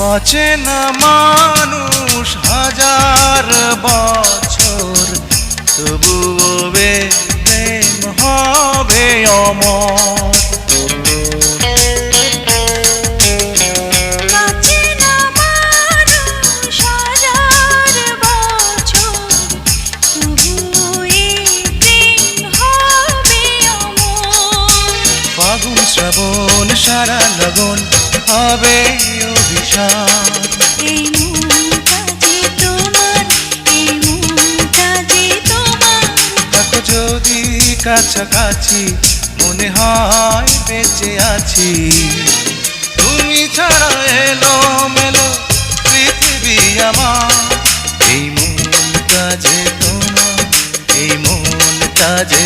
অচেনা মানুষ হাজার বছর, তবুও প্রেম হবে অমর। ফাগুন শ্রাবণ সারা লগন হবে অভিশাপ। এই মনটা যে তোমার, এই মনটা যে তোমার। থাকো যদি কাছাকাছি, মনে হয় বেঁচে আছি। তুমি ছাড়া এলো মেলো পৃথিবী আমার। এই মনটা যে তোমার, এই মনটা যে